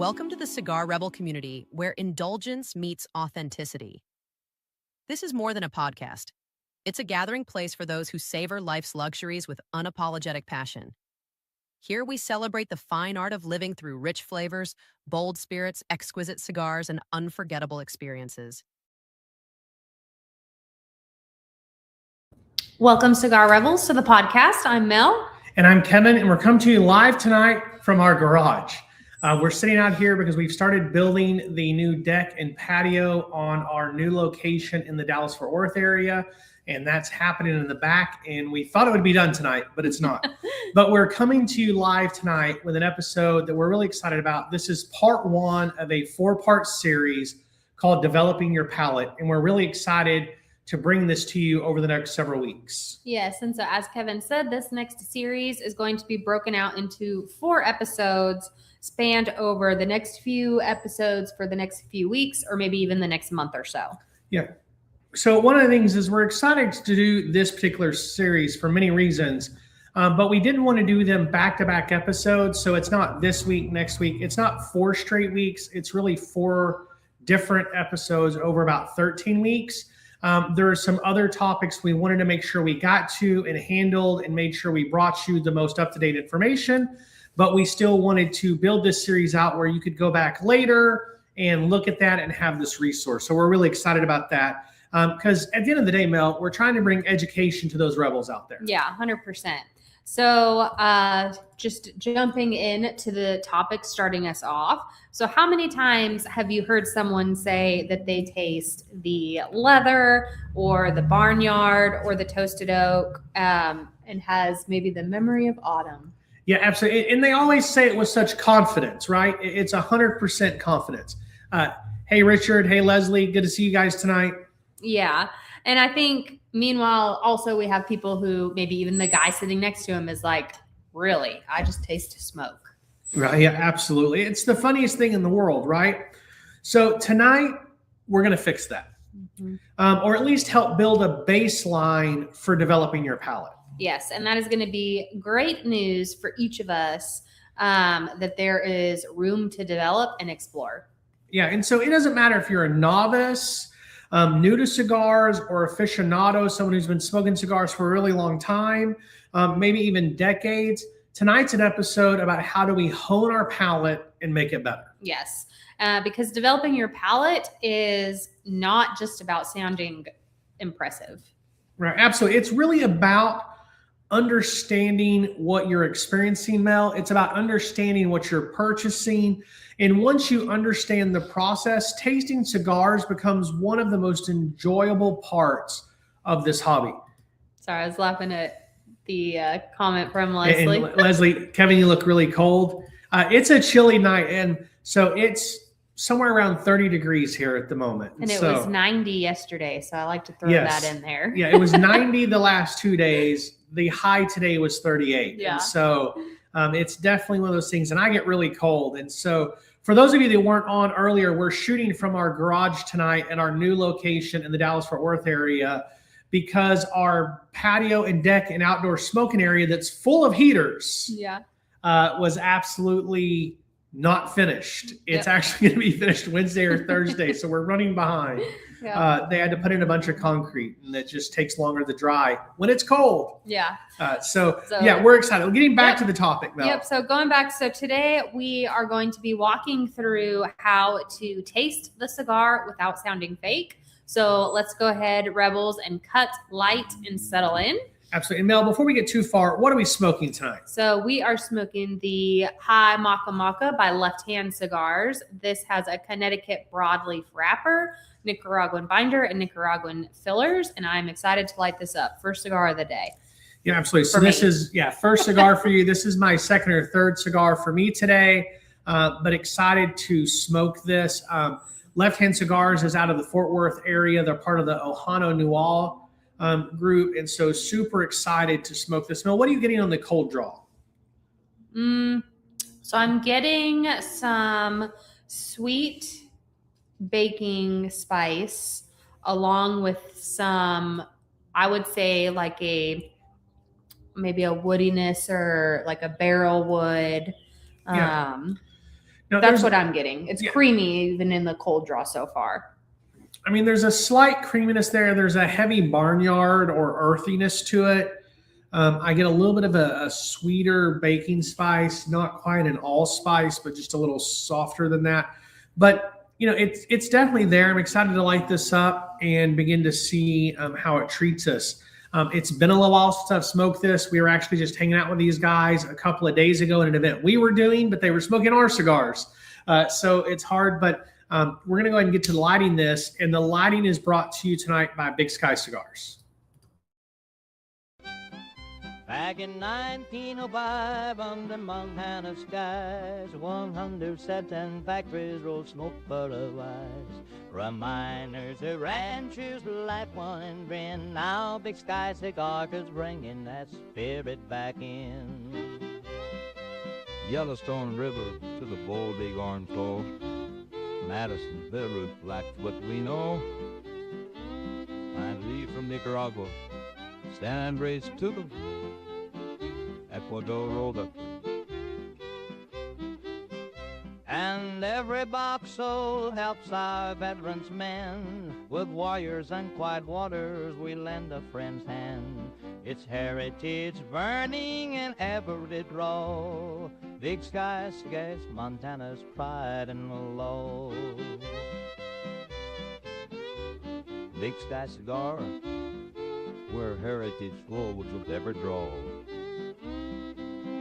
Welcome to the Cigar Rebel community, where indulgence meets authenticity. This is more than a podcast. It's a gathering place for those who savor life's luxuries with unapologetic passion. Here we celebrate the fine art of living through rich flavors, bold spirits, exquisite cigars, and unforgettable experiences. Welcome, Cigar Rebels, to the podcast. I'm Mel. And I'm Kevin, and we're coming to you live tonight from our garage. We're sitting out here because we've started building the new deck and patio on our new location in the Dallas-Fort Worth area, and that's happening in the back, and we thought it would be done tonight, but it's not. But we're coming to you live tonight with an episode that we're really excited about. This is part one of a four-part series called Developing Your Palate, and we're really excited to bring this to you over the next several weeks. Yes, and so as Kevin said, this next series is going to be broken out into 4 episodes spanned over the next few episodes for the next few weeks, or maybe even the next month or so. Yeah. So one of the things is we're excited to do this particular series for many reasons, but we didn't want to do them back-to-back episodes. So it's not this week, next week. It's not 4 straight weeks. It's really 4 different episodes over about 13 weeks. There are some other topics we wanted to make sure we got to and handled and made sure we brought you the most up-to-date information, but we still wanted to build this series out where you could go back later and look at that and have this resource. So we're really excited about that because at the end of the day, Mel, we're trying to bring education to those rebels out there. Yeah, 100%. So just jumping into the topic, starting us off. So how many times have you heard someone say that they taste the leather or the barnyard or the toasted oak and has maybe the memory of autumn? Yeah, absolutely. And they always say it with such confidence, right? It's 100% confidence. Hey, Richard. Hey, Leslie. Good to see you guys tonight. Yeah. And I think, meanwhile, also we have people who maybe even the guy sitting next to him is like, really, I just taste smoke. Right. Yeah, absolutely. It's the funniest thing in the world, right? So tonight, we're going to fix that. Mm-hmm. Or at least help build a baseline for developing your palate. Yes, and that is going to be great news for each of us that there is room to develop and explore. Yeah, and so it doesn't matter if you're a novice, new to cigars, or aficionado, someone who's been smoking cigars for a really long time, maybe even decades. Tonight's an episode about how do we hone our palate and make it better. Yes, because developing your palate is not just about sounding impressive. Right, absolutely. It's really about understanding what you're experiencing, Mel. It's about understanding what you're purchasing. And once you understand the process, tasting cigars becomes one of the most enjoyable parts of this hobby. Sorry, I was laughing at the comment from Leslie. And Leslie, Kevin, you look really cold. It's a chilly night. And so it's somewhere around 30 degrees here at the moment. And it was 90 yesterday. So I like to throw that in there. Yeah, it was 90 the last 2 days. The high today was 38. Yeah. And so it's definitely one of those things. And I get really cold. And so for those of you that weren't on earlier, we're shooting from our garage tonight at our new location in the Dallas-Fort Worth area because our patio and deck and outdoor smoking area that's full of heaters was absolutely not finished. It's actually going to be finished Wednesday or Thursday. So we're running behind. Yeah. They had to put in a bunch of concrete and it just takes longer to dry when it's cold. Yeah. So we're excited. Getting back to the topic, Mel. Yep. So going back. So today we are going to be walking through how to taste the cigar without sounding fake. So let's go ahead, Rebels, and cut light and settle in. Absolutely. And Mel, before we get too far, what are we smoking tonight? So we are smoking the High Maca Maca by Left Hand Cigars. This has a Connecticut broadleaf wrapper, Nicaraguan binder, and Nicaraguan fillers. And I'm excited to light this up. First cigar of the day. Yeah, absolutely. So this is, first cigar for you. This is my second or third cigar for me today, but excited to smoke this. Left Hand Cigars is out of the Fort Worth area. They're part of the Ohano Newall group, and so super excited to smoke this. Mel, what are you getting on the cold draw? So I'm getting some sweet baking spice along with some, I would say like maybe a woodiness or like a barrel wood. Now That's what I'm getting. It's creamy even in the cold draw so far. I mean, there's a slight creaminess there. There's a heavy barnyard or earthiness to it. I get a little bit of a sweeter baking spice, not quite an allspice, but just a little softer than that. But, it's definitely there. I'm excited to light this up and begin to see how it treats us. It's been a little while since I've smoked this. We were actually just hanging out with these guys a couple of days ago at an event we were doing, but they were smoking our cigars. So it's hard, but we're going to go ahead and get to lighting this. And the lighting is brought to you tonight by Big Sky Cigars. Back in 1905, under Montana skies, 100 satin factories rolled smoke for a wise. Reminders of ranchers' life, one and grin. Now Big Sky Cigars bringing that spirit back in. Yellowstone River to the bold bighorn flow. Madison, Bill reflect what we know. And leave from Nicaragua, San Andres to the Ecuador roller. And every box soul helps our veterans men. With warriors and quiet waters, we lend a friend's hand. It's heritage burning in every draw. Big Sky Cigars, Montana's pride and law. Big Sky Cigar, where heritage flows with every draw.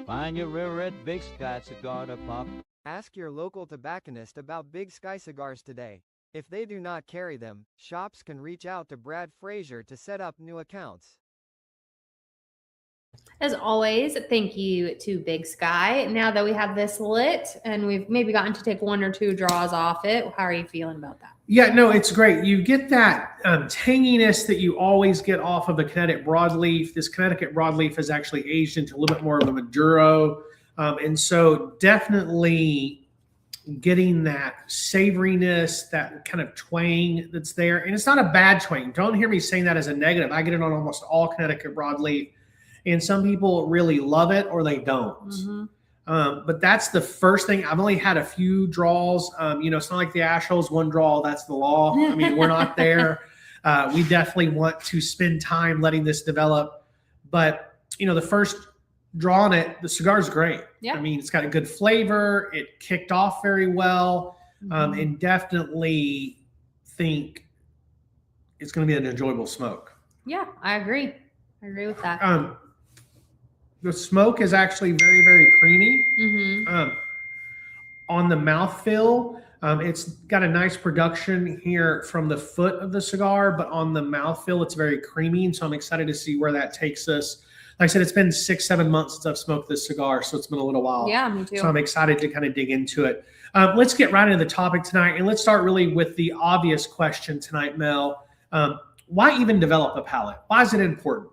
Find your rare red Big Sky Cigar to pop. Ask your local tobacconist about Big Sky Cigars today. If they do not carry them, shops can reach out to Brad Frazier to set up new accounts. As always, thank you to Big Sky. Now that we have this lit and we've maybe gotten to take one or two draws off it, how are you feeling about that? Yeah, no, it's great. You get that tanginess that you always get off of a Connecticut broadleaf. This Connecticut broadleaf is actually aged into a little bit more of a Maduro. And so definitely getting that savoriness, that kind of twang that's there. And it's not a bad twang. Don't hear me saying that as a negative. I get it on almost all Connecticut broadleaf. And some people really love it or they don't. Mm-hmm. But that's the first thing. I've only had a few draws. It's not like the Ashholes, one draw, that's the law. I mean, we're not there. We definitely want to spend time letting this develop. But, the first draw on it, the cigar's great. Yeah. I mean, it's got a good flavor. It kicked off very well. And definitely think it's going to be an enjoyable smoke. Yeah, I agree. I agree with that. The smoke is actually very, very creamy. Mm-hmm. On the mouthfeel, it's got a nice production here from the foot of the cigar, but on the mouthfeel, it's very creamy. And so I'm excited to see where that takes us. Like I said, it's been 6-7 months since I've smoked this cigar, so it's been a little while. Yeah, me too. So I'm excited to kind of dig into it. Let's get right into the topic tonight, and let's start really with the obvious question tonight, Mel. Why even develop a palate? Why is it important?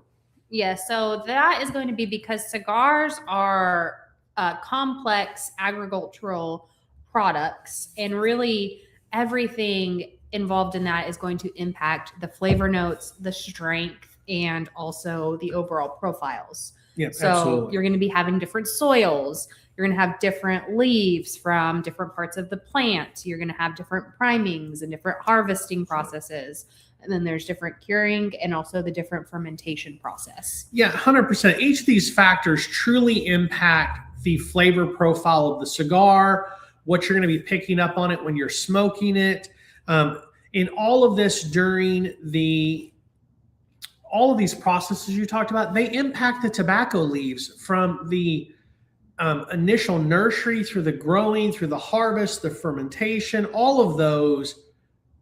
Yeah, so that is going to be because cigars are complex agricultural products, and really everything involved in that is going to impact the flavor notes, the strength, and also the overall profiles. Yeah, so absolutely. You're going to be having different soils. You're going to have different leaves from different parts of the plant. You're going to have different primings and different harvesting processes. And then there's different curing and also the different fermentation process. Yeah, 100%. Each of these factors truly impact the flavor profile of the cigar, what you're going to be picking up on it when you're smoking it. In all of this during all of these processes you talked about, they impact the tobacco leaves from the initial nursery through the growing, through the harvest, the fermentation. All of those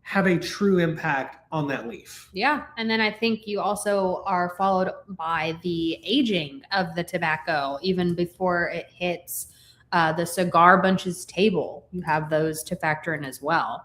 have a true impact on that leaf. Yeah. And then I think you also are followed by the aging of the tobacco, even before it hits the cigar bunches table. You have those to factor in as well.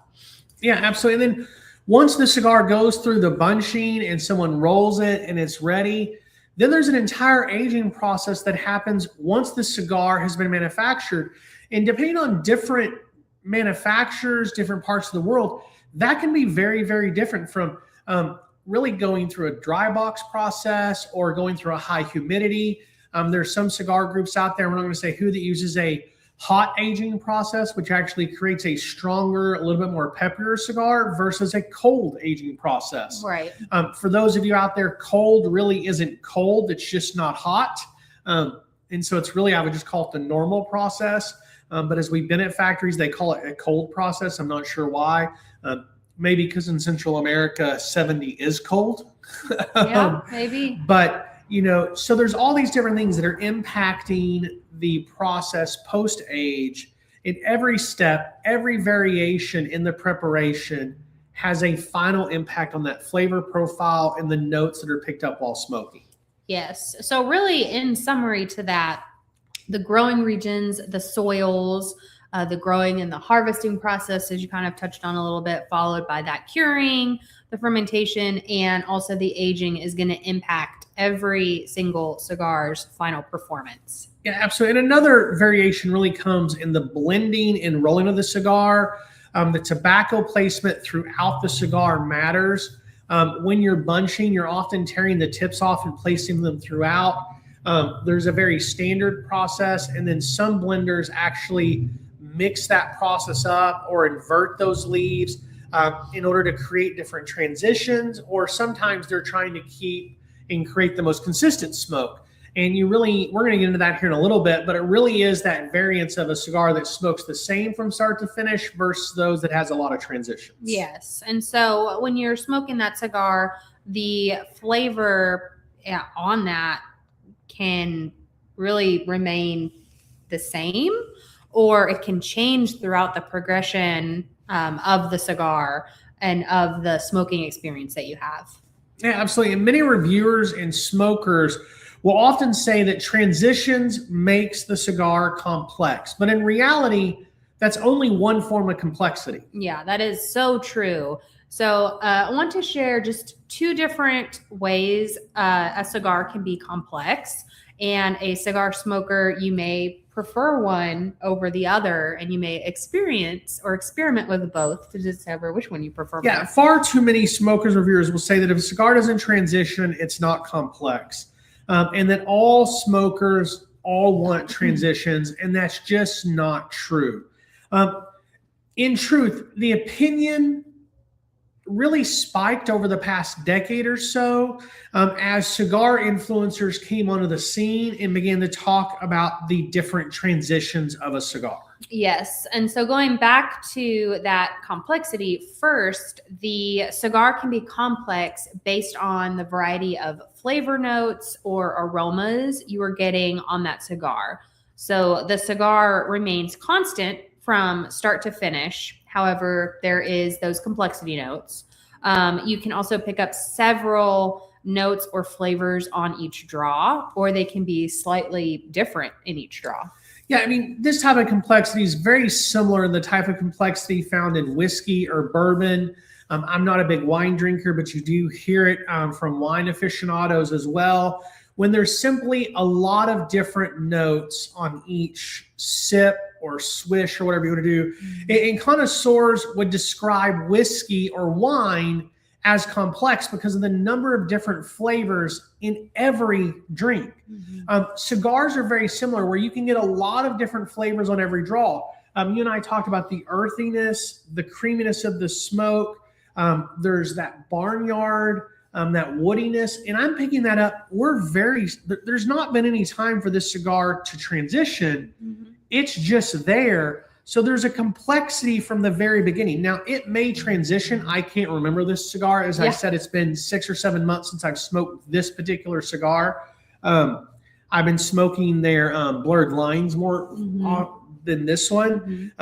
Yeah, absolutely. And then once the cigar goes through the bunching and someone rolls it and it's ready, then there's an entire aging process that happens once the cigar has been manufactured. And depending on different manufacturers, different parts of the world, that can be very, very different from really going through a dry box process or going through a high humidity. There's some cigar groups out there, we're not going to say who, that uses a hot aging process, which actually creates a stronger, a little bit more peppier cigar versus a cold aging process. Right. For those of you out there, cold really isn't cold. It's just not hot. And so it's really, I would just call it the normal process. But as we've been at factories, they call it a cold process. I'm not sure why. Maybe because in Central America, 70 is cold. Yeah, maybe. But, so there's all these different things that are impacting the process post-age. In every step, every variation in the preparation has a final impact on that flavor profile and the notes that are picked up while smoking. Yes. So really, in summary to that, the growing regions, the soils, the growing and the harvesting process, as you kind of touched on a little bit, followed by that curing, the fermentation, and also the aging is going to impact every single cigar's final performance. Yeah, absolutely. And another variation really comes in the blending and rolling of the cigar. The tobacco placement throughout the cigar matters. When you're bunching, you're often tearing the tips off and placing them throughout. There's a very standard process, and then some blenders actually mix that process up or invert those leaves in order to create different transitions, or sometimes they're trying to keep and create the most consistent smoke. And we're going to get into that here in a little bit, but it really is that variance of a cigar that smokes the same from start to finish versus those that has a lot of transitions. Yes. And so when you're smoking that cigar, the flavor on that can really remain the same, or it can change throughout the progression of the cigar and of the smoking experience that you have. Yeah, absolutely. And many reviewers and smokers will often say that transitions makes the cigar complex. But in reality, that's only one form of complexity. Yeah, that is so true. So I want to share just two different ways a cigar can be complex. And a cigar smoker, you may prefer one over the other, and you may experience or experiment with both to discover which one you prefer. Yeah, more. far too many smokers reviewers will say that if a cigar doesn't transition, it's not complex. And that all smokers all want transitions, and that's just not true. In truth, the opinion really spiked over the past decade or so as cigar influencers came onto the scene and began to talk about the different transitions of a cigar. Yes. And so going back to that complexity, first, the cigar can be complex based on the variety of flavor notes or aromas you are getting on that cigar. So the cigar remains constant from start to finish. However, there is those complexity notes. You can also pick up several notes or flavors on each draw, or they can be slightly different in each draw. Yeah, I mean, this type of complexity is very similar in the type of complexity found in whiskey or bourbon. I'm not a big wine drinker, but you do hear it from wine aficionados as well. When there's simply a lot of different notes on each sip or swish or whatever you want to do. And connoisseurs would describe whiskey or wine as complex because of the number of different flavors in every drink. Cigars are very similar, where you can get a lot of different flavors on every draw. You and I talked about the earthiness, the creaminess of the smoke. There's that barnyard, that woodiness, and I'm picking that up. There's not been any time for this cigar to transition. It's just there. So there's a complexity from the very beginning. Now, it may transition. I can't remember this cigar. As I said, it's been 6 or 7 months since I've smoked this particular cigar. I've been smoking their blurred lines more than this one.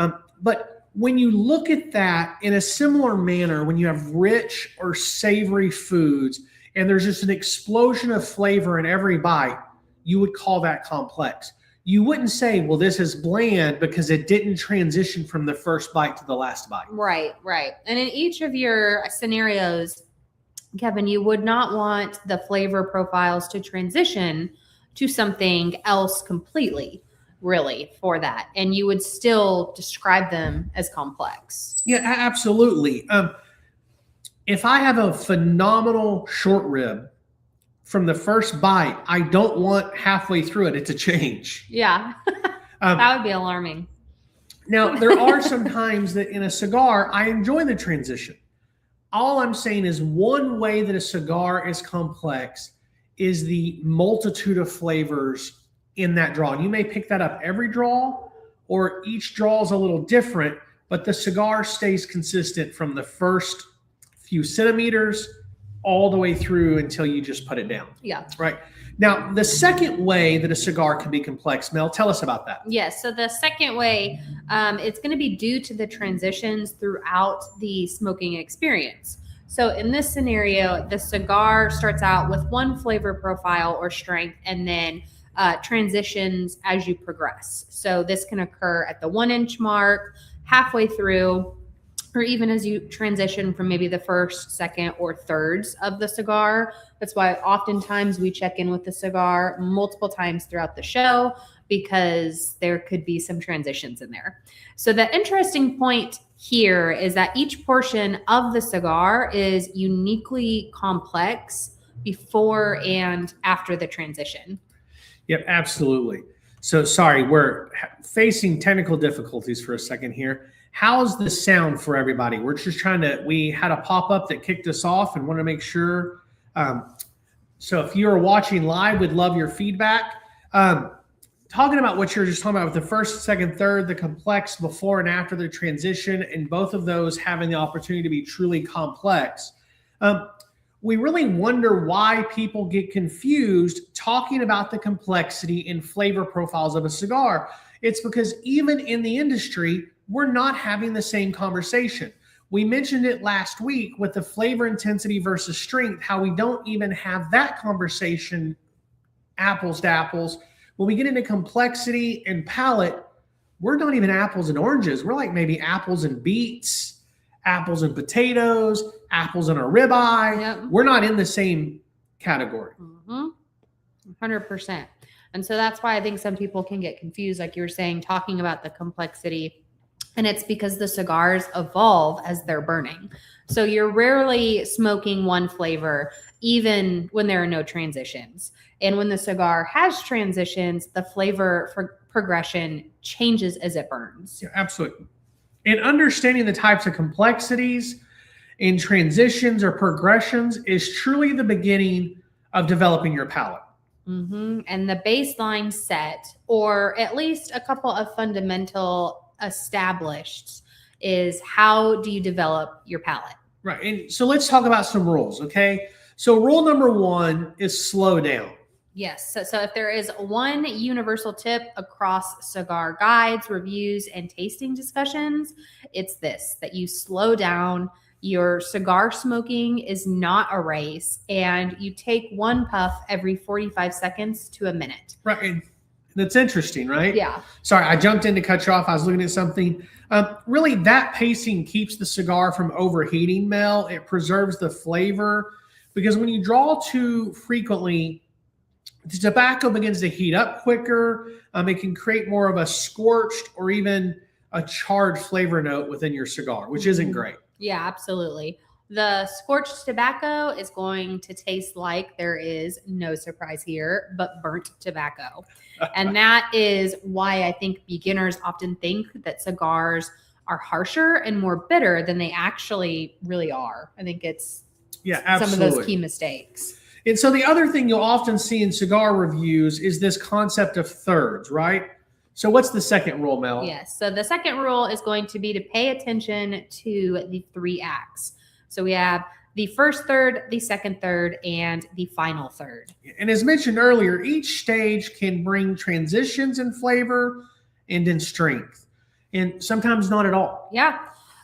But when you look at that in a similar manner, when you have rich or savory foods and there's just an explosion of flavor in every bite, you would call that complex. You wouldn't say, well, this is bland because it didn't transition from the first bite to the last bite. Right, right. And in each of your scenarios, Kevin, you would not want the flavor profiles to transition to something else completely, really, for that. And you would still describe them as complex. Yeah, absolutely. If I have a phenomenal short rib from the first bite, I don't want halfway through it to change. Yeah. That would be alarming. Now, there are some times that in a cigar, I enjoy the transition. All I'm saying is one way that a cigar is complex is the multitude of flavors in that draw. And you may pick that up every draw, or each draw is a little different, but the cigar stays consistent from the first few centimeters all the way through until you just put it down. Yeah. Right. Now, the second way that a cigar can be complex, Mel, tell us about that. Yes. So the second way, it's going to be due to the transitions throughout the smoking experience. So in this scenario, the cigar starts out with one flavor profile or strength, and then transitions as you progress. So this can occur at the 1 inch mark, halfway through, or even as you transition from maybe the first, second, or thirds of the cigar. That's why oftentimes we check in with the cigar multiple times throughout the show, because there could be some transitions in there. So the interesting point here is that each portion of the cigar is uniquely complex before and after the transition. Yep, absolutely. So sorry, we're facing technical difficulties for a second here. How's the sound for everybody? We're just we had a pop-up that kicked us off and want to make sure. So if you're watching live, we'd love your feedback. Talking about what you're just talking about with the first, second, third, the complex before and after the transition, and both of those having the opportunity to be truly complex. We really wonder why people get confused talking about the complexity and flavor profiles of a cigar. It's because even in the industry, we're not having the same conversation. We mentioned it last week with the flavor intensity versus strength, how we don't even have that conversation apples to apples. When we get into complexity and palate, we're not even apples and oranges. We're like maybe apples and beets, apples and potatoes, apples and a ribeye. Yep. We're not in the same category. 100%. And so that's why I think some people can get confused, like you were saying, talking about the complexity. And it's because the cigars evolve as they're burning. So you're rarely smoking one flavor, even when there are no transitions. And when the cigar has transitions, the flavor progression changes as it burns. Yeah, absolutely. And understanding the types of complexities in transitions or progressions is truly the beginning of developing your palate. And the baseline set, or at least a couple of fundamental established, is how do you develop your palate? Right. And so let's talk about some rules, okay? So rule number 1 is slow down. Yes. So if there is one universal tip across cigar guides, reviews, and tasting discussions, it's this: that you slow down. Your cigar smoking is not a race, and you take one puff every 45 seconds to a minute. Right. And that's interesting, right? Yeah. Sorry, I jumped in to cut you off. I was looking at something. Really, that pacing keeps the cigar from overheating, Mel. It preserves the flavor, because when you draw too frequently, the tobacco begins to heat up quicker. It can create more of a scorched or even a charred flavor note within your cigar, which isn't great. Yeah, absolutely. The scorched tobacco is going to taste like, there is no surprise here, but burnt tobacco. And that is why I think beginners often think that cigars are harsher and more bitter than they actually really are. I think it's some of those key mistakes. And so the other thing you'll often see in cigar reviews is this concept of thirds, right? So what's the second rule, Mel? Yes. So the second rule is going to be to pay attention to the 3 acts. So we have the first third, the second third, and the final third. And as mentioned earlier, each stage can bring transitions in flavor and in strength, and sometimes not at all. Yeah.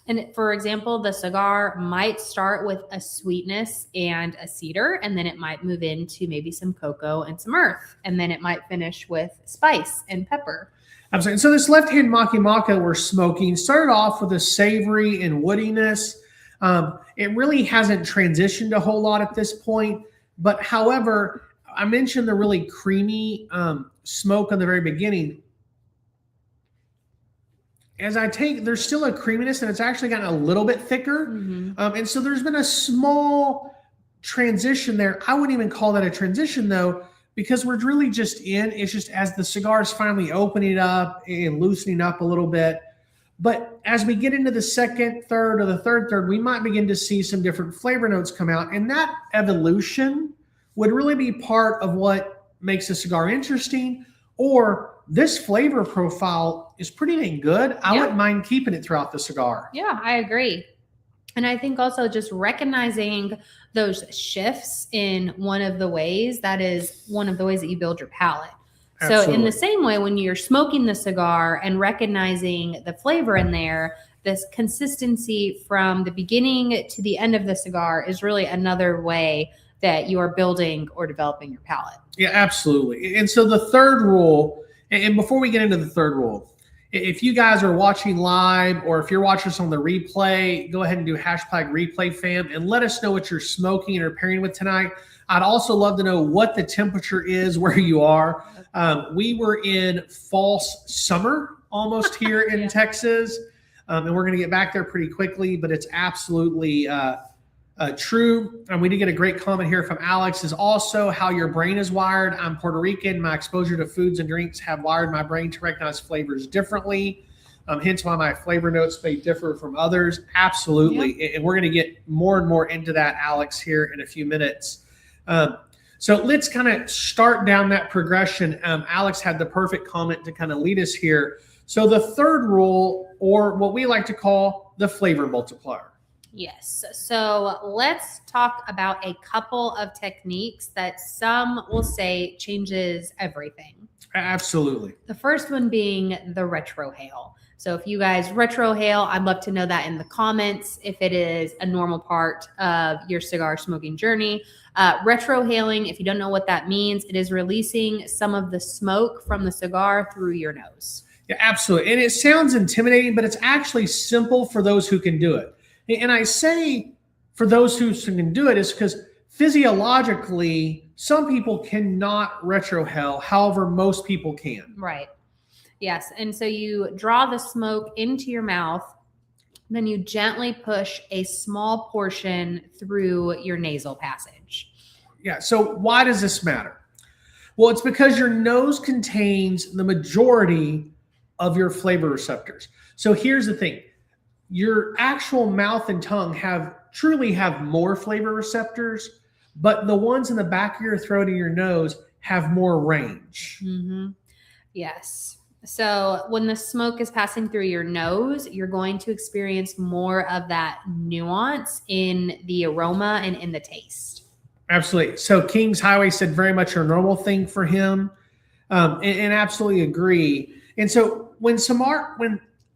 And for example, the cigar might start with a sweetness and a cedar, and then it might move into maybe some cocoa and some earth, and then it might finish with spice and pepper. Absolutely. And so this left-hand Makimaka we're smoking started off with a savory and woodiness. It really hasn't transitioned a whole lot at this point. But however, I mentioned the really creamy smoke on the very beginning. As I take, there's still a creaminess, and it's actually gotten a little bit thicker. And so there's been a small transition there. I wouldn't even call that a transition, though, because we're really it's just as the cigar's finally opening up and loosening up a little bit. But as we get into the second third or the third, we might begin to see some different flavor notes come out. And that evolution would really be part of what makes a cigar interesting, or this flavor profile is pretty dang good. I wouldn't mind keeping it throughout the cigar. Yeah, I agree. And I think also just recognizing those shifts in one of the ways that you build your palate. Absolutely. So in the same way, when you're smoking the cigar and recognizing the flavor in there, this consistency from the beginning to the end of the cigar is really another way that you are building or developing your palate. Yeah, absolutely. And so the third rule, and before we get into the third rule, if you guys are watching live or if you're watching us on the replay, go ahead and do #replay fam and let us know what you're smoking or pairing with tonight. I'd also love to know what the temperature is where you are. We were in false summer almost here in Texas, and we're going to get back there pretty quickly, but it's absolutely true. And we did get a great comment here from Alex, is also how your brain is wired. I'm Puerto Rican. My exposure to foods and drinks have wired my brain to recognize flavors differently. Hence why my flavor notes may differ from others. Absolutely. Yeah. And we're going to get more and more into that, Alex, here in a few minutes. So let's kind of start down that progression. Alex had the perfect comment to kind of lead us here. So the third rule, or what we like to call the flavor multiplier. Yes. So let's talk about a couple of techniques that some will say changes everything. Absolutely. The first one being the retrohale. So if you guys retrohale, I'd love to know that in the comments if it is a normal part of your cigar smoking journey. Retrohaling, if you don't know what that means, it is releasing some of the smoke from the cigar through your nose. Yeah, absolutely. And it sounds intimidating, but it's actually simple for those who can do it. And I say for those who can do it is because physiologically, some people cannot retrohale. However, most people can. Right. Yes. And so you draw the smoke into your mouth, then you gently push a small portion through your nasal passage. Yeah. So why does this matter? Well, it's because your nose contains the majority of your flavor receptors. So here's the thing. Your actual mouth and tongue truly have more flavor receptors, but the ones in the back of your throat and your nose have more range. Mm-hmm. Yes. So when the smoke is passing through your nose, you're going to experience more of that nuance in the aroma and in the taste. Absolutely. So King's Highway said very much a normal thing for him, and absolutely agree. And so when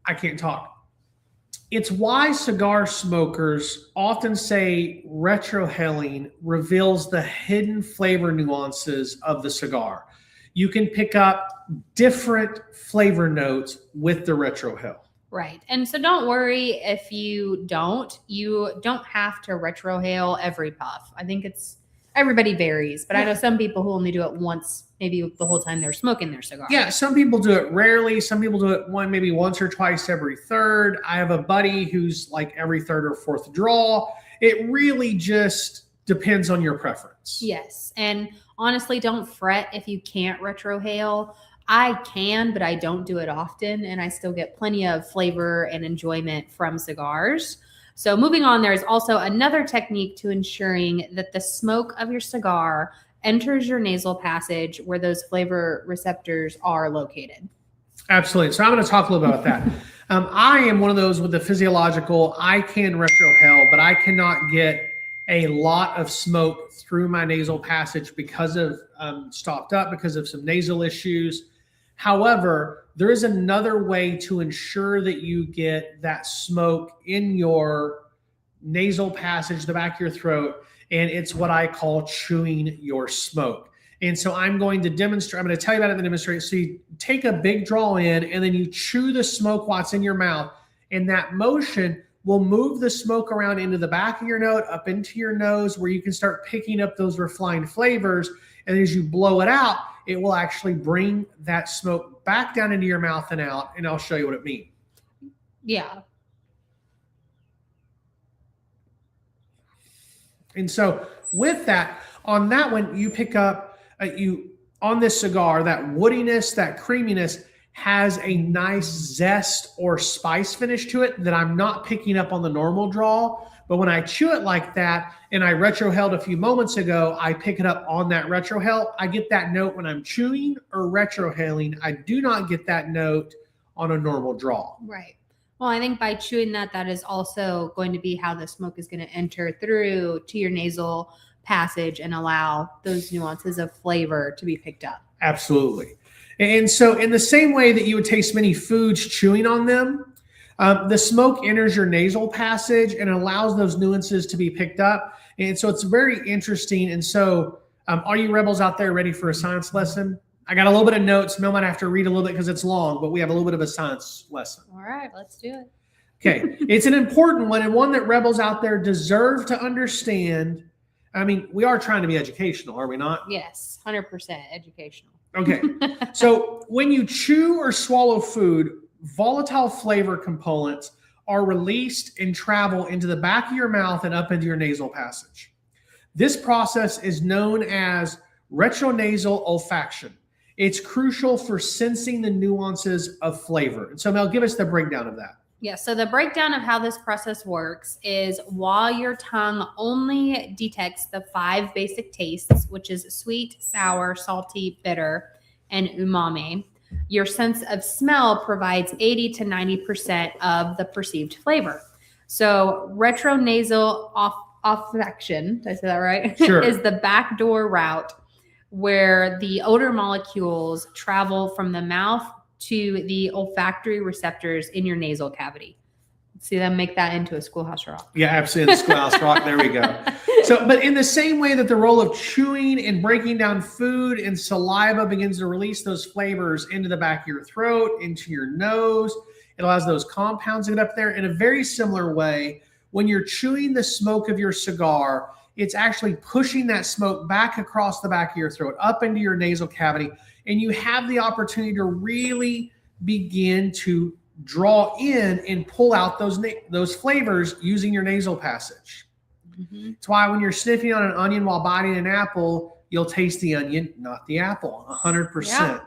I can't talk. It's why cigar smokers often say retrohaling reveals the hidden flavor nuances of the cigar. You can pick up different flavor notes with the retrohale. Right. And so don't worry if you don't have to retrohale every puff. I think everybody varies, but I know some people who only do it once, maybe the whole time they're smoking their cigar. Yeah, some people do it rarely. Some people do it maybe once or twice every third. I have a buddy who's like every third or fourth draw. It really just depends on your preference. Yes. And honestly, don't fret if you can't retrohale. I can, but I don't do it often, and I still get plenty of flavor and enjoyment from cigars. So moving on, there's also another technique to ensuring that the smoke of your cigar enters your nasal passage where those flavor receptors are located. Absolutely. So I'm going to talk a little bit about that. I am one of those with the physiological, I can retrohale, but I cannot get a lot of smoke through my nasal passage because of stopped up, because of some nasal issues. However, there is another way to ensure that you get that smoke in your nasal passage, the back of your throat, and it's what I call chewing your smoke. And so I'm going to demonstrate, I'm going to tell you about it in the demonstration. So you take a big draw in and then you chew the smoke while it's in your mouth, and that motion will move the smoke around into the back of your note, up into your nose, where you can start picking up those refined flavors. And as you blow it out, it will actually bring that smoke back down into your mouth and out. And I'll show you what it means. Yeah. And so with that, on that one, you pick up, you on this cigar, that woodiness, that creaminess has a nice zest or spice finish to it that I'm not picking up on the normal draw. But when I chew it like that, and I retrohaled a few moments ago, I pick it up on that retrohale. I get that note when I'm chewing or retrohaling. I do not get that note on a normal draw. Right. Well, I think by chewing that, that is also going to be how the smoke is going to enter through to your nasal passage and allow those nuances of flavor to be picked up. Absolutely. And so in the same way that you would taste many foods chewing on them, the smoke enters your nasal passage and allows those nuances to be picked up. And so it's very interesting. And so are you rebels out there ready for a science lesson? I got a little bit of notes. Mel might have to read a little bit because it's long, but we have a little bit of a science lesson. All right, let's do it. Okay. It's an important one, and one that rebels out there deserve to understand. I mean, we are trying to be educational, are we not? Yes, 100% educational. Okay. So when you chew or swallow food, volatile flavor components are released and travel into the back of your mouth and up into your nasal passage. This process is known as retronasal olfaction. It's crucial for sensing the nuances of flavor. And so Mel, give us the breakdown of that. Yeah, so the breakdown of how this process works is while your tongue only detects the 5 basic tastes, which is sweet, sour, salty, bitter, and umami, your sense of smell provides 80 to 90% of the perceived flavor. So retronasal olfaction, did I say that right? Sure. Is the backdoor route where the odor molecules travel from the mouth to the olfactory receptors in your nasal cavity. See them make that into a Schoolhouse Rock. Yeah, absolutely. Schoolhouse Rock. There we go. So, but in the same way that the role of chewing and breaking down food and saliva begins to release those flavors into the back of your throat, into your nose, it allows those compounds to get up there. In a very similar way, when you're chewing the smoke of your cigar, it's actually pushing that smoke back across the back of your throat, up into your nasal cavity, and you have the opportunity to really begin to draw in and pull out those flavors using your nasal passage. Mm-hmm. It's why when you're sniffing on an onion while biting an apple, you'll taste the onion, not the apple, 100%. Yeah.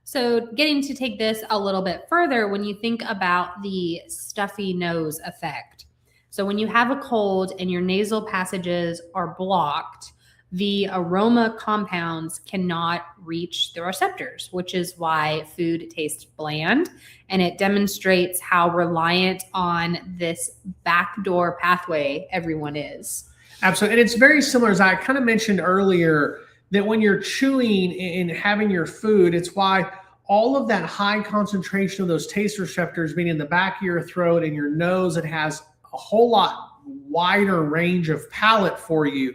So getting to take this a little bit further, when you think about the stuffy nose effect. So when you have a cold and your nasal passages are blocked, the aroma compounds cannot reach the receptors, which is why food tastes bland. And it demonstrates how reliant on this backdoor pathway everyone is. Absolutely. And it's very similar, as I kind of mentioned earlier, that when you're chewing and having your food, it's why all of that high concentration of those taste receptors being in the back of your throat and your nose, it has a whole lot wider range of palate for you,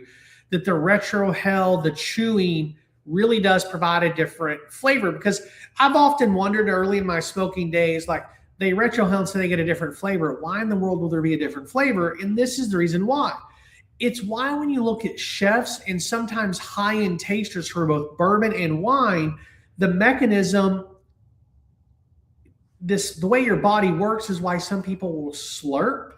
that the retrohale, the chewing really does provide a different flavor. Because I've often wondered early in my smoking days, like they retrohale and say they get a different flavor. Why in the world will there be a different flavor? And this is the reason why. It's why when you look at chefs and sometimes high-end tasters for both bourbon and wine, the mechanism, the way your body works is why some people will slurp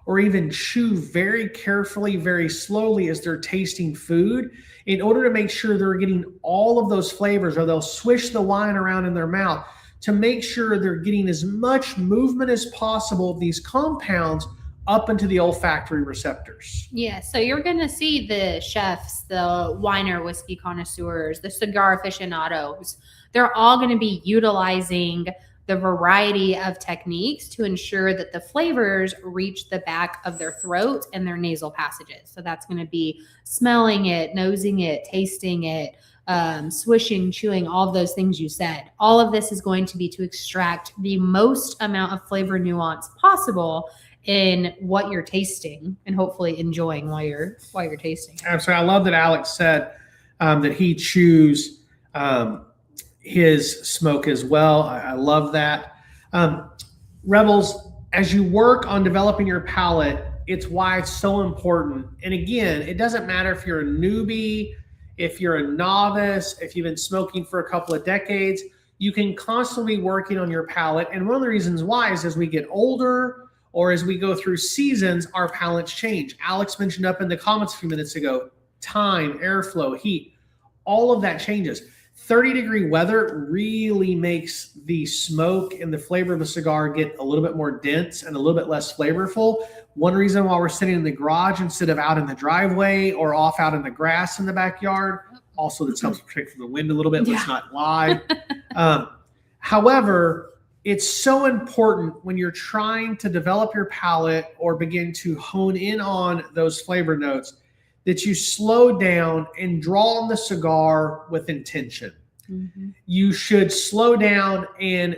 or even chew very carefully, very slowly as they're tasting food in order to make sure they're getting all of those flavors, or they'll swish the wine around in their mouth to make sure they're getting as much movement as possible of these compounds up into the olfactory receptors. Yeah, so you're going to see the chefs, the winer, whiskey connoisseurs, the cigar aficionados, they're all going to be utilizing the variety of techniques to ensure that the flavors reach the back of their throat and their nasal passages. So that's going to be smelling it, nosing it, tasting it, swishing, chewing, all of those things you said. All of this is going to be to extract the most amount of flavor nuance possible in what you're tasting and hopefully enjoying while you're tasting. Absolutely. I love that Alex said that he chews his smoke as well. I love that. Rebels, as you work on developing your palate, it's why it's so important. And again, it doesn't matter if you're a newbie, if you're a novice, if you've been smoking for a couple of decades, you can constantly be working on your palate. And one of the reasons why is as we get older or as we go through seasons, our palates change. Alex mentioned up in the comments a few minutes ago, time, airflow, heat, all of that changes. 30-degree weather really makes the smoke and the flavor of the cigar get a little bit more dense and a little bit less flavorful. One reason why we're sitting in the garage instead of out in the driveway or off out in the grass in the backyard. Also, this helps protect from the wind a little bit, but it's not live. However, it's so important when you're trying to develop your palate or begin to hone in on those flavor notes that you slow down and draw on the cigar with intention. Mm-hmm. You should slow down and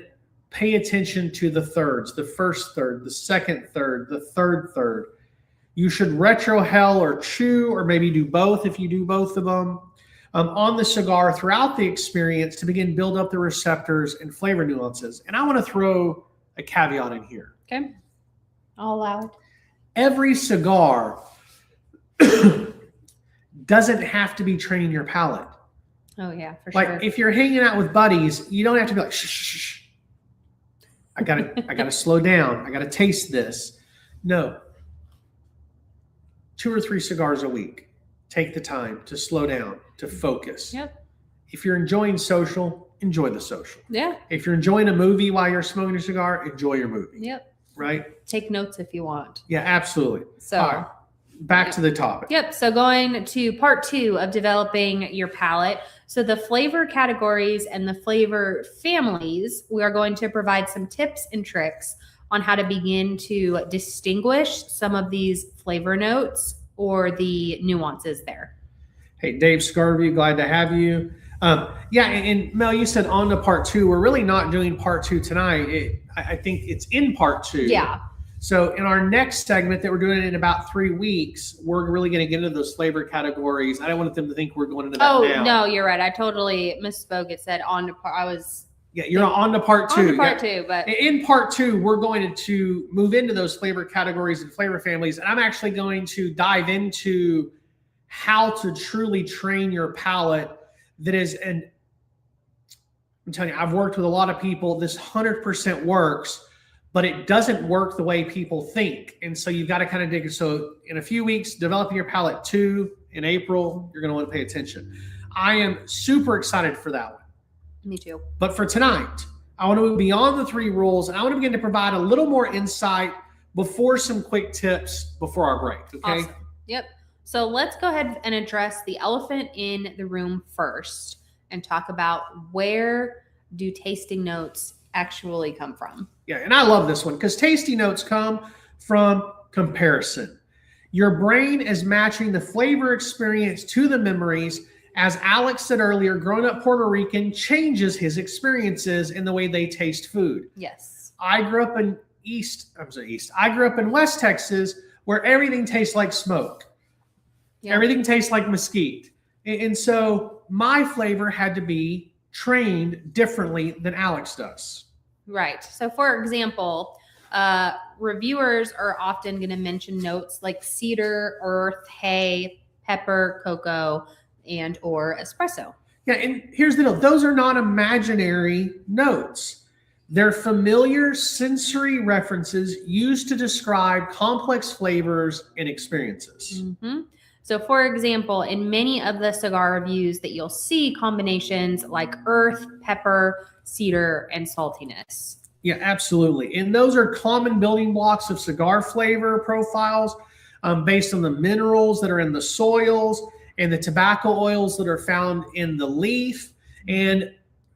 pay attention to the thirds, the first third, the second third, the third third. You should retrohale or chew, or maybe do both if you do both of them, on the cigar throughout the experience to begin build up the receptors and flavor nuances. And I want to throw a caveat in here. Okay. All loud. Every cigar doesn't have to be training your palate. Oh yeah, for like, sure. Like if you're hanging out with buddies, you don't have to be like, shh, shh, shh. I gotta slow down. I gotta taste this. No. 2 or 3 cigars a week. Take the time to slow down, to focus. Yep. If you're enjoying social, enjoy the social. Yeah. If you're enjoying a movie while you're smoking your cigar, enjoy your movie. Yep. Right? Take notes if you want. Yeah, absolutely. So all right. Back to the topic. Yep. So going to part 2 of developing your palate. So the flavor categories and the flavor families, we are going to provide some tips and tricks on how to begin to distinguish some of these flavor notes or the nuances there. Hey, Dave Scarvey, glad to have you. And Mel, you said on to part 2. We're really not doing part 2 tonight. I think it's in part 2. Yeah. So in our next segment that we're doing in about 3 weeks, we're really going to get into those flavor categories. I don't want them to think we're going into that now. Oh, no, you're right. I totally misspoke. It said on to part. I was... Yeah, you're on to part 2. On to part 2, but... In part 2, we're going to move into those flavor categories and flavor families. And I'm actually going to dive into how to truly train your palate. That is, and I'm telling you, I've worked with a lot of people. This 100% works, but it doesn't work the way people think. And so you've got to kind of dig it. So in a few weeks, developing your palate 2 in April, you're going to want to pay attention. I am super excited for that one. Me too. But for tonight, I want to move beyond the 3 rules, and I want to begin to provide a little more insight before some quick tips before our break. Okay. Awesome. Yep. So let's go ahead and address the elephant in the room first and talk about where do tasting notes actually come from. Yeah, and I love this one because tasting notes come from comparison. Your brain is matching the flavor experience to the memories. As Alex said earlier, growing up Puerto Rican changes his experiences in the way they taste food. Yes. I grew up in I grew up in West Texas where everything tastes like smoke. Yep. Everything tastes like mesquite. And so my flavor had to be trained differently than Alex does. Right. So for example, reviewers are often going to mention notes like cedar, earth, hay, pepper, cocoa, and or espresso. Yeah, and here's the deal. Those are not imaginary notes. They're familiar sensory references used to describe complex flavors and experiences. Mm-hmm. So for example, in many of the cigar reviews that you'll see combinations like earth, pepper, cedar, and saltiness. Yeah, absolutely. And those are common building blocks of cigar flavor profiles based on the minerals that are in the soils and the tobacco oils that are found in the leaf and